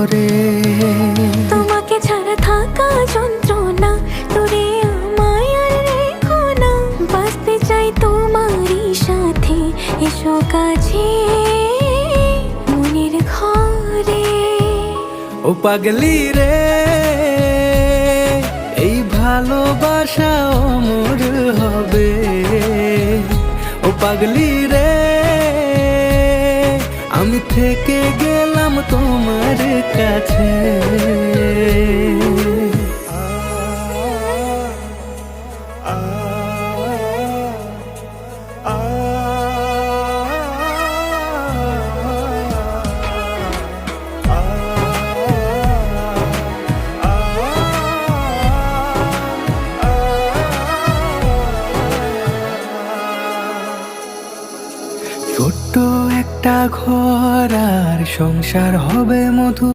করে। তোমাকে ছাড়া থাকা যন্ত্রণা, তোরে আমায় আর রেখো না। বাঁচতে চাই তোমারই সাথে, এসো কাছে মনের ঘরে। ও পাগলি রে, এই ভালোবাসা অমর হবে। ও পাগলি রে, আমি থেকে গেলাম তোমার কাছে। ছোট্ট একটা ঘর আর সংসার হবে মধু।